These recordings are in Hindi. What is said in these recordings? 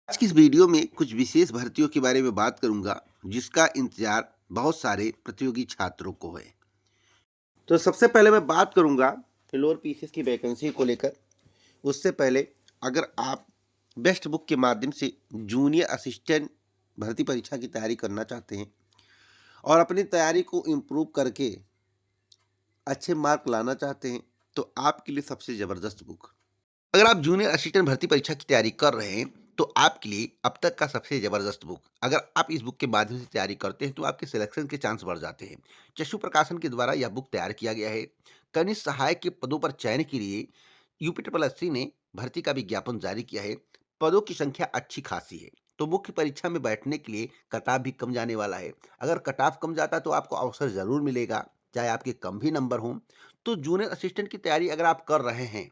आज की इस वीडियो में कुछ विशेष भर्तियों के बारे में बात करूंगा जिसका इंतजार बहुत सारे प्रतियोगी छात्रों को है। तो सबसे पहले मैं बात करूंगा लोअर पीसीएस की वैकेंसी को लेकर। उससे पहले अगर आप बेस्ट बुक के माध्यम से जूनियर असिस्टेंट भर्ती परीक्षा की तैयारी करना चाहते हैं और अपनी तैयारी को इम्प्रूव करके अच्छे मार्क लाना चाहते हैं तो आपके लिए सबसे ज़बरदस्त बुक। अगर आप जूनियर असिस्टेंट भर्ती परीक्षा की तैयारी कर रहे हैं तो आपके लिए अब तक का सबसे जबरदस्त बुक, अगर आप इस बुक के माध्यम से तैयारी करते हैं तो आपके सिलेक्शन के चांस बढ़ जाते हैं। चशु प्रकाशन के द्वारा यह बुक तैयार किया गया है। कनिष्ठ सहायक के पदों पर चयन के लिए यूपी ट्रिपल एस सी ने भर्ती का विज्ञापन जारी किया है। पदों की संख्या अच्छी खासी है तो मुख्य परीक्षा में बैठने के लिए कटाफ भी कम जाने वाला है। अगर कटाफ कम जाता तो आपको अवसर जरूर मिलेगा, चाहे आपके कम भी नंबर हों। तो जूनियर असिस्टेंट की तैयारी अगर आप कर रहे हैं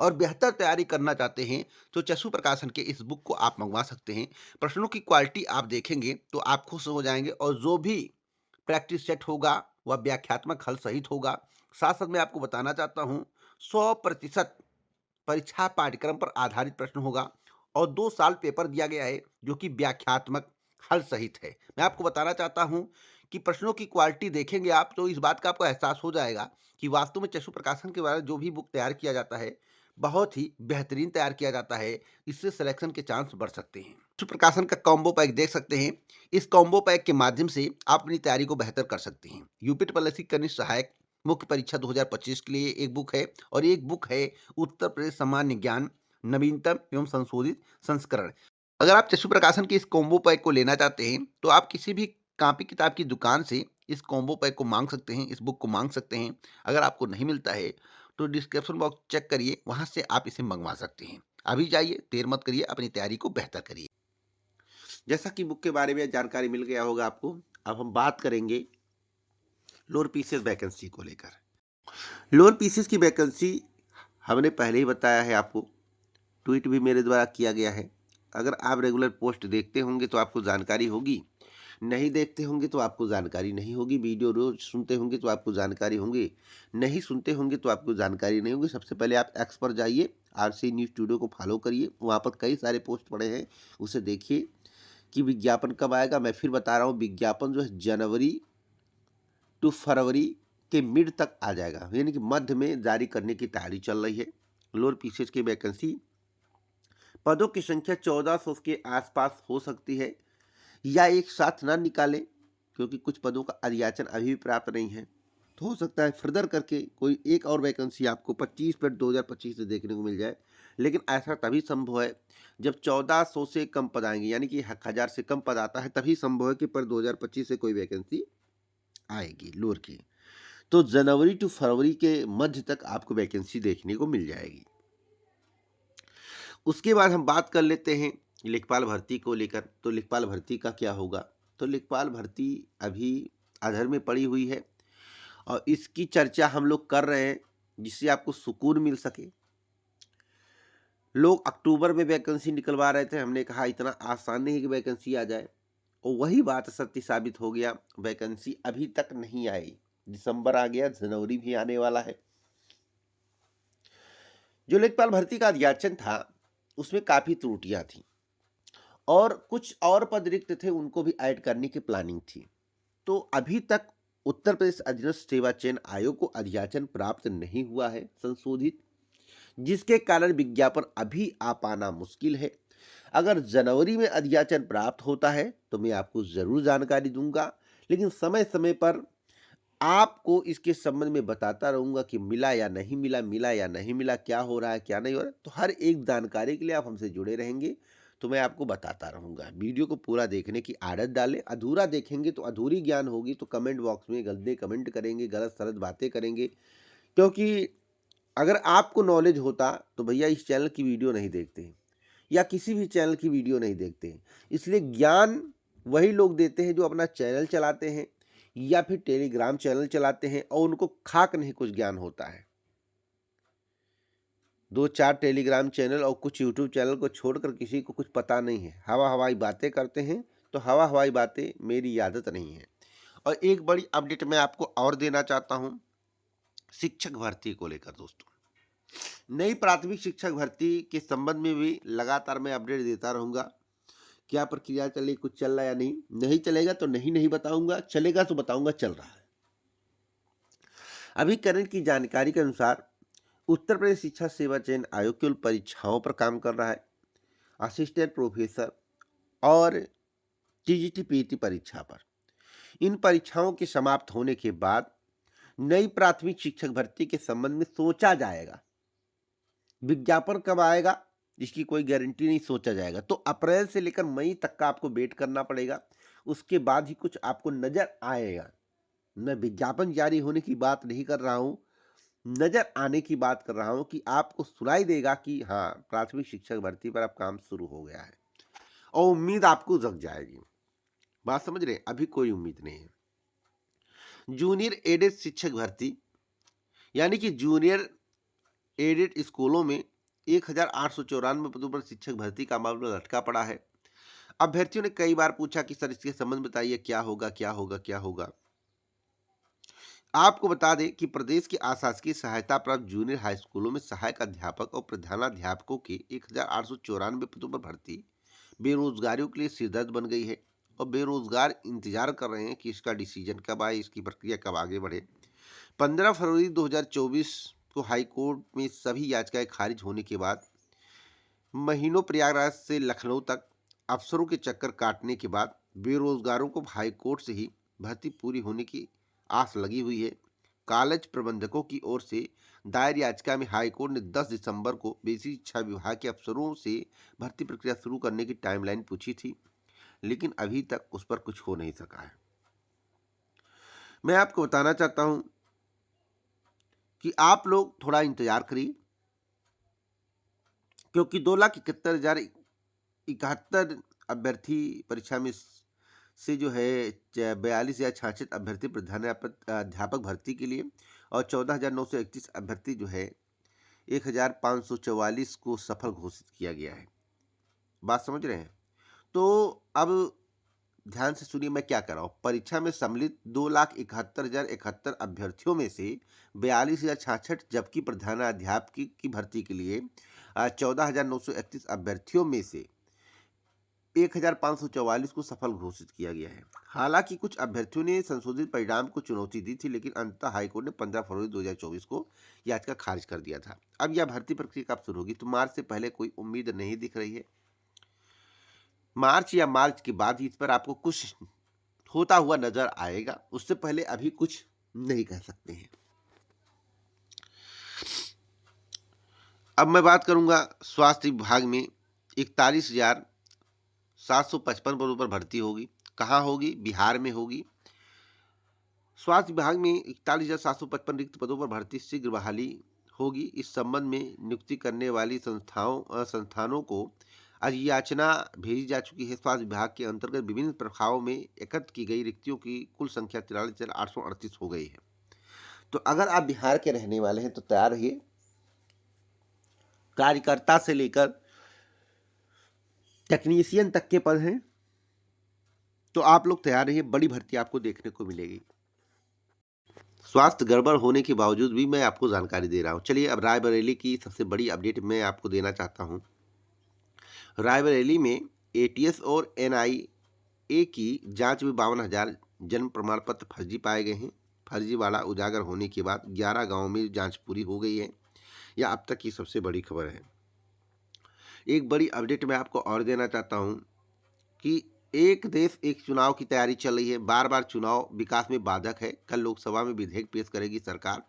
और बेहतर तैयारी करना चाहते हैं तो चशु प्रकाशन के इस बुक को आप मंगवा सकते हैं। प्रश्नों की क्वालिटी आप देखेंगे तो आप खुश हो जाएंगे और जो भी प्रैक्टिस सेट होगा वह व्याख्यात्मक हल सहित होगा। साथ साथ मैं आपको बताना चाहता हूँ 100% परीक्षा पाठ्यक्रम पर आधारित प्रश्न होगा और 2 साल पेपर दिया गया है जो कि व्याख्यात्मक हल सहित है। मैं आपको बताना चाहता हूं कि प्रश्नों की क्वालिटी देखेंगे आप तो इस बात का आपको एहसास हो जाएगा कि वास्तव में चशु प्रकाशन के द्वारा जो भी बुक तैयार किया जाता है बहुत ही बेहतरीन तैयार किया जाता है। इससे सिलेक्शन के चांस बढ़ सकते हैं। चशु प्रकाशन का कॉम्बो पैक देख सकते हैं। इस कॉम्बो पैक के माध्यम से आप अपनी तैयारी को बेहतर कर सकते हैं। यूपी ट्रिपल एस सी कनिष्ठ सहायक मुख्य परीक्षा 2025 के लिए एक बुक है और एक बुक है उत्तर प्रदेश सामान्य ज्ञान नवीनतम एवं संशोधित संस्करण। अगर आप चशु प्रकाशन के इस कॉम्बो पैक को लेना चाहते हैं तो आप किसी भी कॉपी किताब की दुकान से इस कॉम्बो पैक को मांग सकते हैं, इस बुक को मांग सकते हैं। अगर आपको नहीं मिलता है तो डिस्क्रिप्शन बॉक्स चेक करिए, वहां से आप इसे मंगवा सकते हैं। अभी जाइए, देर मत करिए, अपनी तैयारी को बेहतर करिए। जैसा कि बुक के बारे में जानकारी मिल गया होगा आपको, अब हम बात करेंगे लोअर पीसीएस वैकेंसी को लेकर। लोअर पीसीएस की वैकेंसी हमने पहले ही बताया है आपको, ट्वीट भी मेरे द्वारा किया गया है। अगर आप रेगुलर पोस्ट देखते होंगे तो आपको जानकारी होगी, नहीं देखते होंगे तो आपको जानकारी नहीं होगी। वीडियो रोज सुनते होंगे तो आपको जानकारी होंगी, नहीं सुनते होंगे तो आपको जानकारी नहीं होगी। सबसे पहले आप एक्स पर जाइए, आरसी न्यूज़ स्टूडियो को फॉलो करिए, वहाँ पर कई सारे पोस्ट पड़े हैं, उसे देखिए कि विज्ञापन कब आएगा। मैं फिर बता रहा हूँ, विज्ञापन जो है जनवरी टू फरवरी के मिड तक आ जाएगा, यानी कि मध्य में जारी करने की तैयारी चल रही है। लोअर पीसीएस की वैकेंसी पदों की संख्या 1400 के आसपास हो सकती है या एक साथ ना निकालें क्योंकि कुछ पदों का अधियाचन अभी भी प्राप्त नहीं है। तो हो सकता है फर्दर करके कोई एक और वैकेंसी आपको 25/2025 से देखने को मिल जाए, लेकिन ऐसा तभी संभव है जब 1400 से कम पद आएंगे, यानी कि 1000 से कम पद आता है तभी संभव है कि पर 2025 से कोई वैकेंसी आएगी लोअर की। तो जनवरी टू फरवरी के मध्य तक आपको वैकेंसी देखने को मिल जाएगी। उसके बाद हम बात कर लेते हैं लेखपाल भर्ती को लेकर। तो लेखपाल भर्ती का क्या होगा? तो लेखपाल भर्ती अभी अधर में पड़ी हुई है और इसकी चर्चा हम लोग कर रहे हैं जिससे आपको सुकून मिल सके। लोग अक्टूबर में वैकेंसी निकलवा रहे थे, हमने कहा इतना आसान नहीं है कि वैकेंसी आ जाए, और वही बात सत्य साबित हो गया। वैकेंसी अभी तक नहीं आई, दिसंबर आ गया, जनवरी भी आने वाला है। जो लेखपाल भर्ती का अध्याचन था उसमें काफ़ी त्रुटियां थी और कुछ और पद रिक्त थे, उनको भी ऐड करने की प्लानिंग थी। तो अभी तक उत्तर प्रदेश अधीनस्थ सेवा चयन आयोग को अध्याचन प्राप्त नहीं हुआ है संशोधित, जिसके कारण विज्ञापन अभी आ पाना मुश्किल है। अगर जनवरी में अध्याचन प्राप्त होता है तो मैं आपको ज़रूर जानकारी दूंगा, लेकिन समय समय पर आपको इसके संबंध में बताता रहूंगा कि मिला या नहीं मिला, मिला या नहीं मिला, क्या हो रहा है क्या नहीं हो रहा है। तो हर एक जानकारी के लिए आप हमसे जुड़े रहेंगे तो मैं आपको बताता रहूंगा। वीडियो को पूरा देखने की आदत डालें, अधूरा देखेंगे तो अधूरी ज्ञान होगी। तो कमेंट बॉक्स में गंदे कमेंट करेंगे, गलत सलत बातें करेंगे, क्योंकि अगर आपको नॉलेज होता तो भैया इस चैनल की वीडियो नहीं देखते हैं या किसी भी चैनल की वीडियो नहीं देखते हैं। इसलिए ज्ञान वही लोग देते हैं जो अपना चैनल चलाते हैं या फिर टेलीग्राम चैनल चलाते हैं और उनको खाक नहीं कुछ ज्ञान होता है। 2-4 टेलीग्राम चैनल और कुछ यूट्यूब चैनल को छोड़कर किसी को कुछ पता नहीं है, हवा हवाई बातें करते हैं। तो हवा हवाई बातें मेरी आदत नहीं है। और एक बड़ी अपडेट मैं आपको और देना चाहता हूँ शिक्षक भर्ती को लेकर। दोस्तों, नई प्राथमिक शिक्षक भर्ती के संबंध में भी लगातार मैं अपडेट देता रहूँगा। क्या प्रक्रिया चले, कुछ चल रहा है या नहीं, नहीं चलेगा तो नहीं बताऊंगा, चलेगा तो बताऊंगा चल रहा है। अभी करंट की जानकारी के अनुसार उत्तर प्रदेश शिक्षा सेवा चयन आयोग केवल परीक्षाओं पर काम कर रहा है, असिस्टेंट प्रोफेसर और टीजीटी पीटी परीक्षा पर। इन परीक्षाओं के समाप्त होने के बाद नई प्राथमिक शिक्षक भर्ती के संबंध में सोचा जाएगा। विज्ञापन कब आएगा इसकी कोई गारंटी नहीं, सोचा जाएगा। तो अप्रैल से लेकर मई तक का आपको वेट करना पड़ेगा, उसके बाद ही कुछ आपको नजर आएगा। मैं विज्ञापन जारी होने की बात नहीं कर रहा हूं, नजर आने की बात कर रहा हूं कि आपको सुनाई देगा कि हाँ, प्राथमिक शिक्षक भर्ती पर अब काम शुरू हो गया है और उम्मीद आपको जग जाएगी। बात समझ रहे हैं? अभी कोई उम्मीद नहीं है। जूनियर एडेड शिक्षक भर्ती यानी कि जूनियर एडेड स्कूलों में 1894 पदों पर शिक्षक भर्ती का मामला लटका पड़ा है। अभ्यर्थियों ने कई बार पूछा कि सर इसके संबंध बताइए, क्या होगा क्या होगा क्या होगा। आपको बता दें कि प्रदेश की आशासकीय सहायता प्राप्त जूनियर हाई स्कूलों में सहायक अध्यापक और प्रधानाध्यापकों के 1894 पदों पर भर्ती बेरोजगारियों के लिए सिरदर्द बन गई है और बेरोजगार इंतजार कर रहे हैं कि इसका डिसीजन कब आए, इसकी प्रक्रिया कब आगे बढ़े। 15 फरवरी 2024 को हाईकोर्ट में सभी याचिकाएं खारिज होने के बाद महीनों प्रयागराज से लखनऊ तक अफसरों के चक्कर काटने के बाद बेरोजगारों को हाईकोर्ट से ही भर्ती पूरी होने की आस लगी हुई है। कॉलेज प्रबंधकों की ओर से दायर याचिका में हाईकोर्ट ने 10 दिसंबर को बेसिक शिक्षा विभाग के अफसरों से भर्ती प्रक्रिया शुरू करने की टाइमलाइन पूछी थी, लेकिन अभी तक उस पर कुछ हो नहीं सका है। मैं आपको बताना चाहता हूं कि आप लोग थोड़ा इंतजार करिए, क्योंकि 2,71,071 अभ्यर्थी परीक्षा में से जो है 42,066 अभ्यर्थी प्रधानाध्यापक भर्ती के लिए और 14,931 अभ्यर्थी जो है 1,544 को सफल घोषित किया गया है। बात समझ रहे हैं? तो अब ध्यान से सुनिए मैं क्या कर रहा हूँ। परीक्षा में सम्मिलित 2,71,071 अभ्यर्थियों में से 42,066 जबकि प्रधानाध्यापक की भर्ती के लिए 14,931 अभ्यर्थियों में से 1,544 को सफल घोषित किया गया है। हालांकि कुछ अभ्यर्थियों ने संशोधित परिणाम को चुनौती दी थी, लेकिन अंततः हाईकोर्ट ने 15 फरवरी 2024 को याचिका खारिज कर दिया था। अब यह भर्ती प्रक्रिया कब शुरू होगी? तो मार्च से पहले कोई उम्मीद नहीं दिख रही है। मार्च या मार्च के बाद ही इस पर आपको कुछ होता हुआ नजर आएगा, उससे पहले अभी कुछ नहीं कह सकते हैं। अब मैं बात करूंगा स्वास्थ्य विभाग में 41,755 पदों पर भर्ती होगी। कहाँ होगी? बिहार में होगी। स्वास्थ्य विभाग में 41,755 रिक्त पदों पर भर्ती शीघ्र बहाली होगी। इस संबंध में नियुक्ति करने वाली संस्थानों को अधियाचना भेजी जा चुकी है। स्वास्थ्य विभाग के अंतर्गत विभिन्न प्रभागों में एकत्र की गई रिक्तियों की कुल संख्या 43,838 हो गई है। तो अगर आप बिहार के रहने वाले हैं तो तैयार रहिए। कार्यकर्ता से लेकर टेक्नीशियन तक के पद हैं, तो आप लोग तैयार रहिए, बड़ी भर्ती आपको देखने को मिलेगी। स्वास्थ्य गड़बड़ होने के बावजूद भी मैं आपको जानकारी दे रहा हूं। चलिए अब रायबरेली की सबसे बड़ी अपडेट मैं आपको देना चाहता हूं। रायबरेली में एटीएस और एनआईए की जांच में 52,000 जन्म प्रमाण पत्र फर्जी पाए गए हैं। फर्जीवाड़ा उजागर होने के बाद 11 गांवों में जांच पूरी हो गई है। यह अब तक की सबसे बड़ी खबर है। एक बड़ी अपडेट मैं आपको और देना चाहता हूं कि एक देश एक चुनाव की तैयारी चल रही है। बार बार चुनाव विकास में बाधक है। कल लोकसभा में विधेयक पेश करेगी सरकार।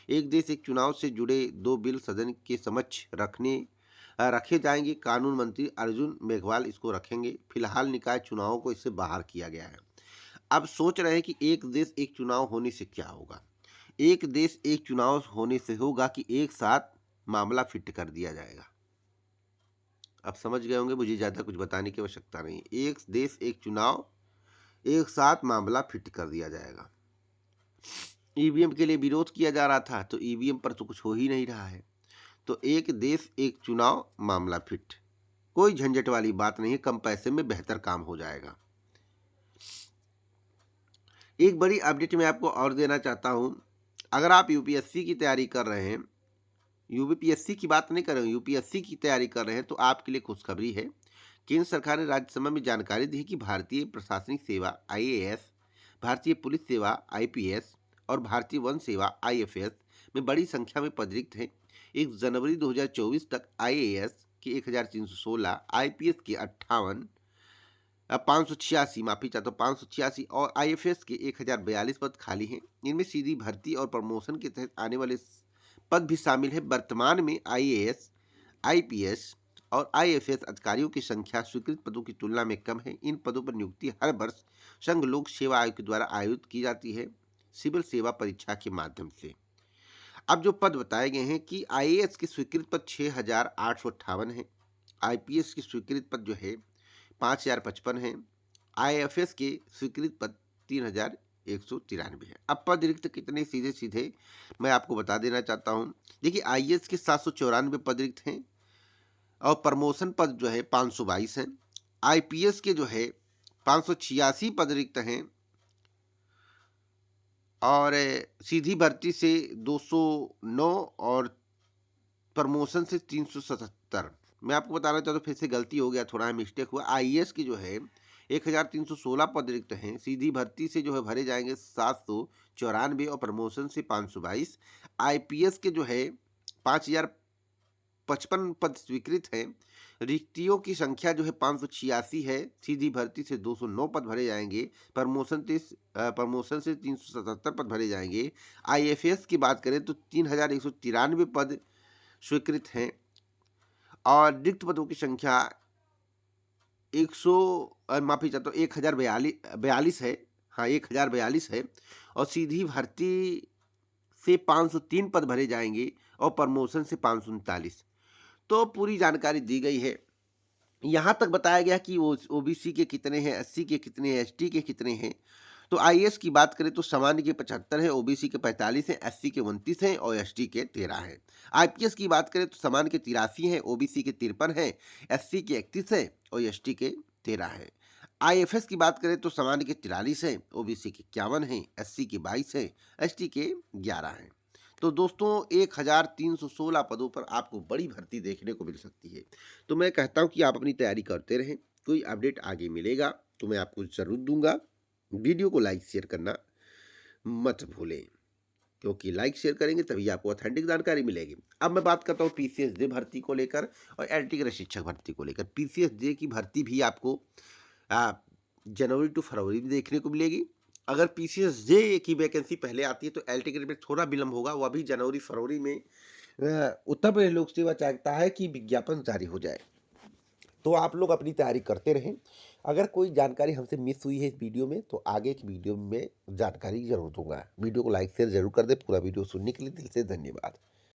एक देश एक चुनाव से जुड़े 2 बिल सदन के समक्ष रखे जाएंगे। कानून मंत्री अर्जुन मेघवाल इसको रखेंगे। फिलहाल निकाय चुनावों को इससे बाहर किया गया है। अब सोच रहे हैं कि एक देश एक चुनाव होने से क्या होगा। एक देश एक चुनाव होने से होगा कि एक साथ मामला फिट कर दिया जाएगा। अब समझ गए होंगे, मुझे ज़्यादा कुछ बताने की आवश्यकता नहीं। एक देश एक चुनाव, एक साथ मामला फिट कर दिया जाएगा। ईवीएम के लिए विरोध किया जा रहा था, तो ईवीएम पर तो कुछ हो ही नहीं रहा है। तो एक देश एक चुनाव, मामला फिट, कोई झंझट वाली बात नहीं है। कम पैसे में बेहतर काम हो जाएगा। एक बड़ी अपडेट मैं आपको और देना चाहता हूं। अगर आप यूपीएससी की तैयारी कर रहे हैं, यूपीएससी की बात नहीं कर रहे हैं, यूपीएससी की तैयारी कर रहे हैं, तो आपके लिए खुशखबरी है केंद्र सरकार ने राज्यसभा में जानकारी दी कि भारतीय प्रशासनिक सेवा आईएएस, भारतीय पुलिस सेवा आईपीएस और भारतीय वन सेवा आईएफएस में बड़ी संख्या में पद रिक्त हैं। 1 जनवरी 2024 तक आईएएस के 1316, आईपीएस के 58, 586, माफी चाहता हूँ 586 और आईएफएस के 1042 पद खाली हैं। इनमें सीधी भर्ती और प्रमोशन के तहत आने वाले पद भी शामिल हैं। वर्तमान में आईएएस, आईपीएस और आईएफएस अधिकारियों की संख्या स्वीकृत पदों की तुलना में कम है। इन पदों पर नियुक्ति हर वर्ष संघ लोक सेवा आयोग के द्वारा आयोजित की जाती है सिविल सेवा परीक्षा के माध्यम से। अब जो पद बताए गए हैं कि आईएएस के स्वीकृत पद 6858 है, आईपीएस की स्वीकृत पद जो है 5055 है, आईएफएस के स्वीकृत पद 3193 है। अब पद रिक्त कितने सीधे सीधे मैं आपको बता देना चाहता हूं। देखिए आईएएस के 794 पद रिक्त हैं और प्रमोशन पद जो है 522 हैं। आईपीएस के जो है 586 पद रिक्त हैं और सीधी भर्ती से 209 और प्रमोशन से 377। मैं आपको बताना चाहता हूँ, फिर से गलती हो गया, थोड़ा मिस्टेक हुआ। आईएएस की जो है 1316 पद रिक्त हैं। सीधी भर्ती से जो है भरे जाएंगे 794 और प्रमोशन से 522। आईपीएस के जो है 5055 पद स्वीकृत हैं। रिक्तियों की संख्या जो है 586 है। सीधी भर्ती से 209 पद भरे जाएंगे। प्रमोशन से 377 पद भरे जाएंगे। आईएफएस की बात करें तो 3193 पद स्वीकृत हैं और रिक्त पदों की संख्या 1042 है। हाँ 1042 है और सीधी भर्ती से 503 पद भरे जाएंगे और प्रमोशन से 539। तो पूरी जानकारी दी गई है। यहाँ तक बताया गया कि ओबीसी के कितने हैं, एससी के कितने हैं, एसटी के कितने हैं। तो आईएएस की बात करें तो सामान्य के 75 हैं, ओबीसी के 45 हैं, एससी के 29 हैं और एसटी के 13 हैं। आईपीएस की बात करें तो सामान्य के 83 हैं, ओबीसी के 53 हैं, एससी के 31 हैं और एसटी के 13 हैं। आईएफएस की बात करें तो सामान्य के 43 हैं, ओबीसी के 51 हैं, एससी के 22 हैं, एसटी के 11 हैं। तो दोस्तों 1316 पदों पर आपको बड़ी भर्ती देखने को मिल सकती है। तो मैं कहता हूं कि आप अपनी तैयारी करते रहें। कोई अपडेट आगे मिलेगा तो मैं आपको जरूर दूंगा। वीडियो को लाइक शेयर करना मत भूलें, क्योंकि लाइक शेयर करेंगे तभी आपको ऑथेंटिक जानकारी मिलेगी। अब मैं बात करता हूँ पीसीएस जे भर्ती को लेकर और एलटी गृह शिक्षक भर्ती को लेकर। पीसीएस जे की भर्ती भी आपको जनवरी टू फरवरी में देखने को मिलेगी। अगर पीसीएस जे की वैकेंसी पहले आती है तो एलटी ग्रेड में थोड़ा विलम्ब होगा, वह भी जनवरी फरवरी में। उत्तर प्रदेश लोक सेवा चाहता है कि विज्ञापन जारी हो जाए, तो आप लोग अपनी तैयारी करते रहें। अगर कोई जानकारी हमसे मिस हुई है इस वीडियो में तो आगे की वीडियो में जानकारी जरूर दूंगा। वीडियो को लाइक शेयर जरूर कर दें। पूरा वीडियो सुनने के लिए दिल से धन्यवाद।